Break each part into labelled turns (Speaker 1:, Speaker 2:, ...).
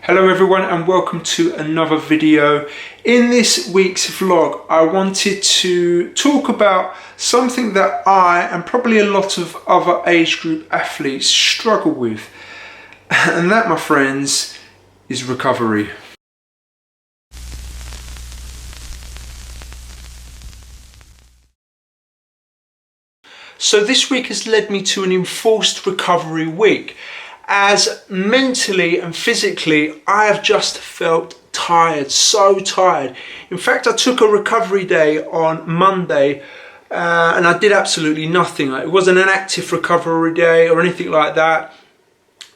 Speaker 1: Hello everyone and welcome to another video. In this week's vlog I wanted to talk about something that I and probably a lot of other age group athletes struggle with, and that, my friends, is recovery. So this week has led me to an enforced recovery week, as mentally and physically I have just felt tired, so tired. In fact, I took a recovery day on Monday and I did absolutely nothing. It wasn't an active recovery day or anything like that.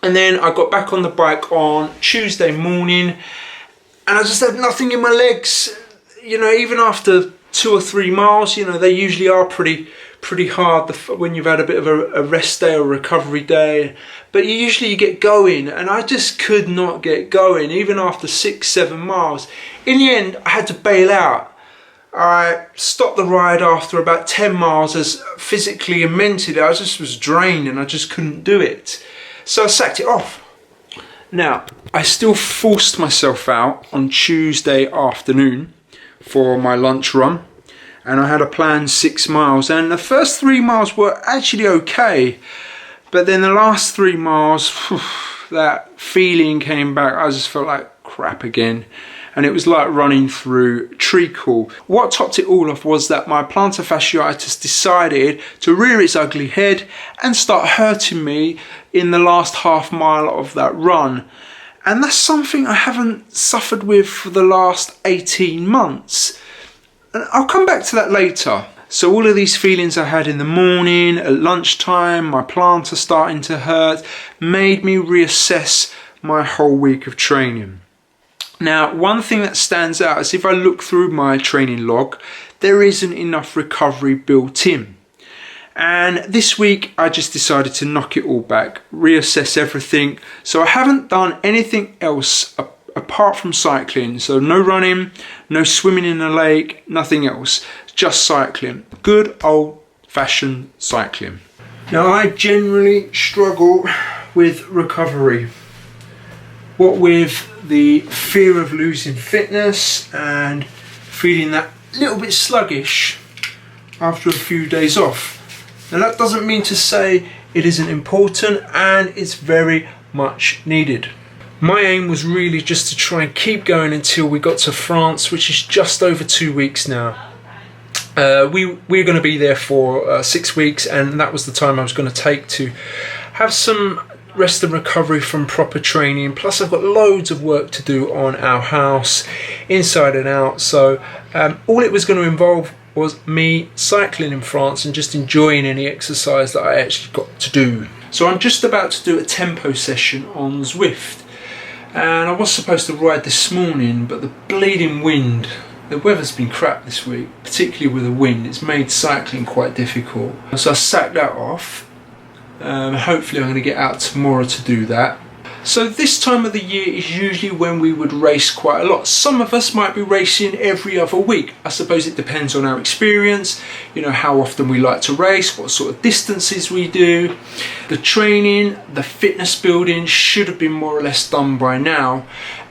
Speaker 1: And then I got back on the bike on Tuesday morning and I just had nothing in my legs. You know, even after 2 or 3 miles, you know, they usually are pretty hard when you've had a bit of a rest day or recovery day, but you get going, and I just could not get going even after 6-7 miles. In the end I had to bail out. I stopped the ride after about 10 miles, as physically and mentally I just was drained and I just couldn't do it, so I sacked it off. Now I still forced myself out on Tuesday afternoon for my lunch run, and I had a planned 6 miles, and the first 3 miles were actually okay, but then the last 3 miles, that feeling came back. I just felt like crap again, and it was like running through treacle. What topped it all off was that my plantar fasciitis decided to rear its ugly head and start hurting me in the last half mile of that run, and that's something I haven't suffered with for the last 18 months. And I'll come back to that later. So all of these feelings I had in the morning, at lunchtime, my plantar starting to hurt, made me reassess my whole week of training. Now, one thing that stands out is if I look through my training log, there isn't enough recovery built in. And this week I just decided to knock it all back, reassess everything. So I haven't done anything else apart from cycling. So no running, no swimming in a lake, nothing else, just cycling. Good old-fashioned cycling. Now I generally struggle with recovery, what with the fear of losing fitness and feeling that little bit sluggish after a few days off. Now that doesn't mean to say it isn't important, and it's very much needed. My aim was really just to try and keep going until we got to France, which is just over 2 weeks now. We're going to be there for 6 weeks, and that was the time I was going to take to have some rest and recovery from proper training. Plus I've got loads of work to do on our house, inside and out. So all it was going to involve was me cycling in France and just enjoying any exercise that I actually got to do. So I'm just about to do a tempo session on Zwift. And I was supposed to ride this morning, but the bleeding wind, the weather's been crap this week, particularly with the wind. It's made cycling quite difficult. So I sacked that off. Hopefully I'm going to get out tomorrow to do that. So this time of the year is usually when we would race quite a lot. Some of us might be racing every other week. I suppose it depends on our experience, you know, how often we like to race, what sort of distances we do. The training, the fitness building should have been more or less done by now.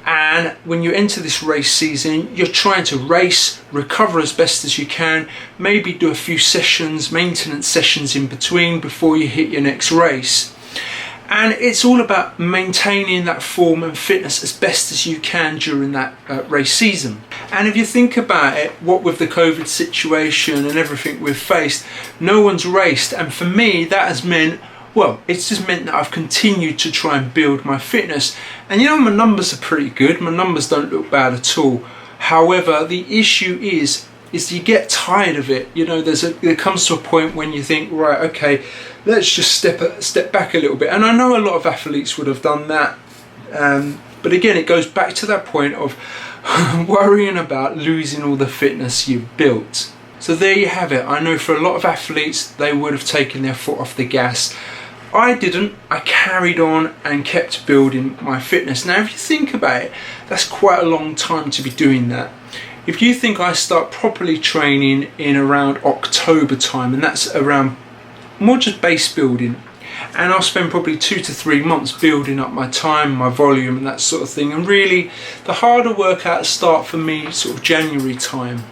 Speaker 1: And when you enter this race season, you're trying to race, recover as best as you can, maybe do a few sessions, maintenance sessions in between before you hit your next race. And it's all about maintaining that form and fitness as best as you can during that race season. And if you think about it, what with the COVID situation and everything we've faced, no one's raced. And for me, that has meant, well, it's just meant that I've continued to try and build my fitness. And you know, my numbers are pretty good. My numbers don't look bad at all. However, the issue is you get tired of it. You know, there comes to a point when you think, right, okay, let's just step back a little bit. And I know a lot of athletes would have done that, but again, it goes back to that point of worrying about losing all the fitness you've built. So there you have it. I know for a lot of athletes, they would have taken their foot off the gas. I didn't. I carried on and kept building my fitness. Now if you think about it, that's quite a long time to be doing that. If you think I start properly training in around October time, and that's around more just base building, and I'll spend probably 2 to 3 months building up my time, my volume and that sort of thing. And really the harder workouts start for me sort of January time.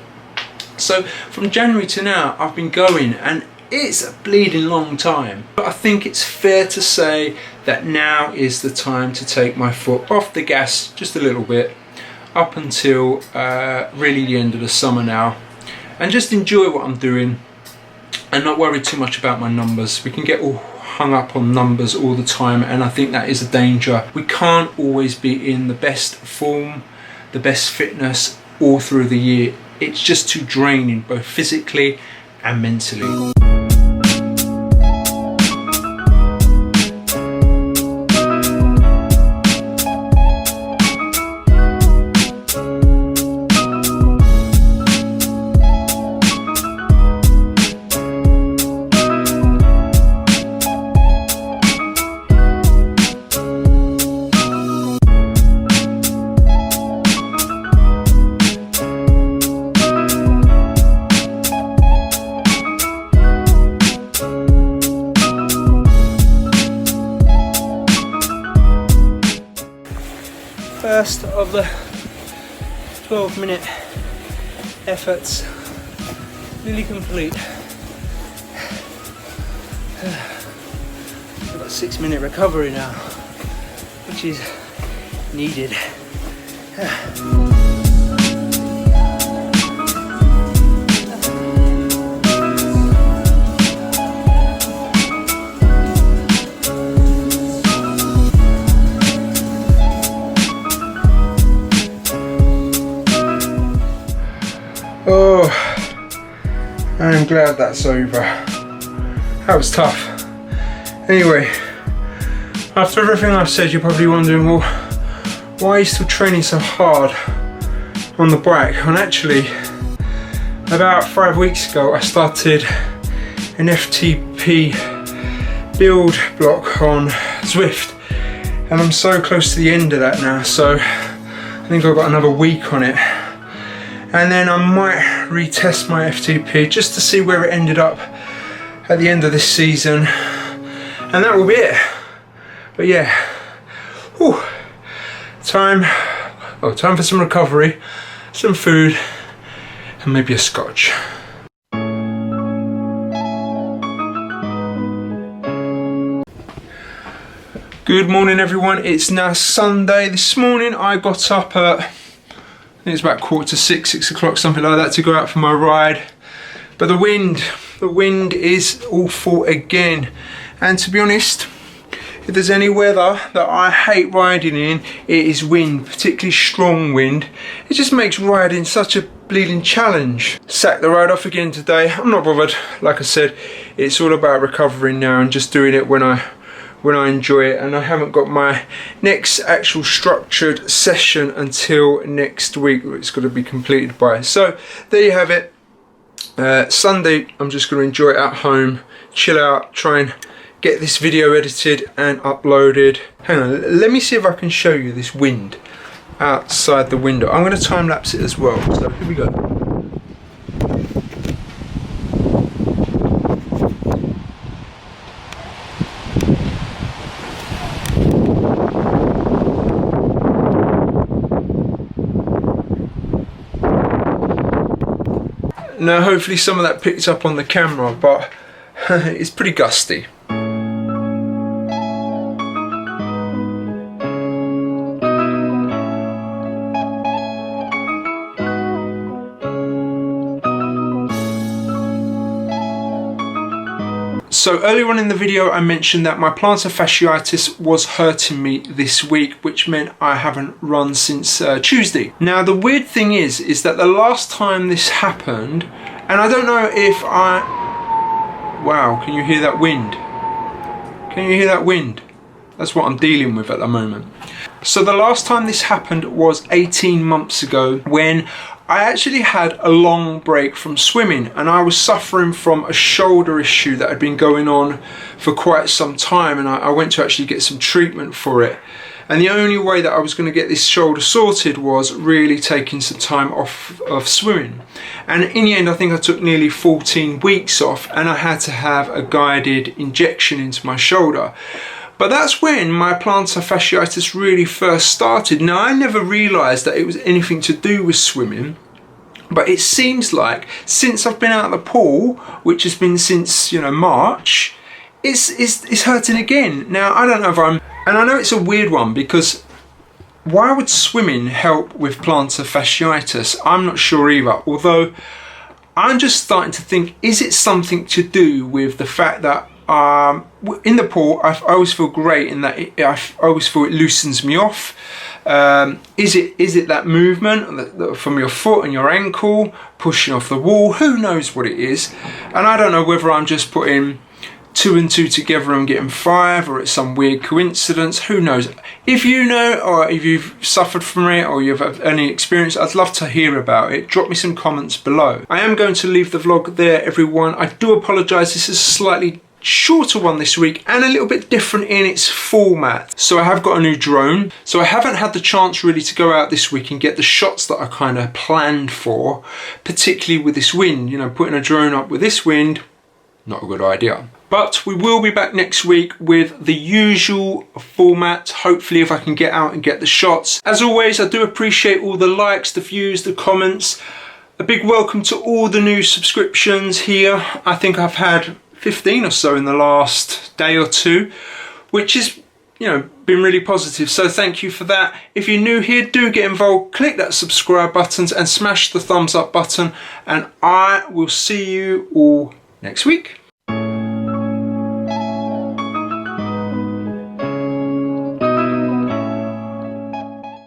Speaker 1: So from January to now I've been going, and it's a bleeding long time. But I think it's fair to say that now is the time to take my foot off the gas just a little bit up until really the end of the summer now, and just enjoy what I'm doing and not worry too much about my numbers. We can get all hung up on numbers all the time, and I think that is a danger. We can't always be in the best form, the best fitness all through the year. It's just too draining, both physically and mentally. First of the 12-minute efforts, nearly complete. I've got a 6-minute recovery now, which is needed. Oh, I'm glad that's over. That was tough. Anyway, after everything I've said, you're probably wondering, well, why are you still training so hard on the bike? And actually, about 5 weeks ago, I started an FTP build block on Zwift, and I'm so close to the end of that now, so I think I've got another week on it. And then I might retest my FTP just to see where it ended up at the end of this season, and that will be it. But yeah, whew, time for some recovery, some food, and maybe a scotch. Good morning everyone, it's now Sunday. This morning I got up at, I think it's about 5:45, 6 o'clock, something like that, to go out for my ride. But the wind is awful again. And to be honest, if there's any weather that I hate riding in, it is wind, particularly strong wind. It just makes riding such a bleeding challenge. Sacked the ride off again today. I'm not bothered. Like I said, it's all about recovering now and just doing it when I enjoy it, and I haven't got my next actual structured session until next week. It's got to be completed by. So there you have it. Sunday, I'm just going to enjoy it at home, chill out, try and get this video edited and uploaded. Hang on, let me see if I can show you this wind outside the window. I'm going to time lapse it as well. So here we go. Now hopefully some of that picked up on the camera, but it's pretty gusty. So earlier on in the video I mentioned that my plantar fasciitis was hurting me this week, which meant I haven't run since Tuesday. Now the weird thing is that the last time this happened, and I don't know if wow, can you hear that wind? Can you hear that wind? That's what I'm dealing with at the moment. So the last time this happened was 18 months ago, when I actually had a long break from swimming, and I was suffering from a shoulder issue that had been going on for quite some time, and I went to actually get some treatment for it. And the only way that I was going to get this shoulder sorted was really taking some time off of swimming. And in the end, I think I took nearly 14 weeks off, and I had to have a guided injection into my shoulder. But that's when my plantar fasciitis really first started. Now, I never realised that it was anything to do with swimming, but it seems like since I've been out of the pool, which has been since, March, it's hurting again. Now, I don't know if and I know it's a weird one, because why would swimming help with plantar fasciitis? I'm not sure either, although I'm just starting to think, is it something to do with the fact that in the pool, I always feel great in that I always feel it loosens me off. Is it that movement from your foot and your ankle pushing off the wall? Who knows what it is? And I don't know whether I'm just putting 2 and 2 together and getting 5, or it's some weird coincidence. Who knows? If you know, or if you've suffered from it, or you've had any experience, I'd love to hear about it. Drop me some comments below. I am going to leave the vlog there, everyone. I do apologise, this is a slightly shorter one this week and a little bit different in its format. So I have got a new drone, so I haven't had the chance really to go out this week and get the shots that I kind of planned for, particularly with this wind. Putting a drone up with this wind, not a good idea. But we will be back next week with the usual format, hopefully, if I can get out and get the shots. As always, I do appreciate all the likes, the views, the comments. A big welcome to all the new subscriptions here. I think I've had 15 or so in the last day or two, which is, been really positive. So thank you for that. If you're new here, do get involved. Click that subscribe button and smash the thumbs up button. And I will see you all next week.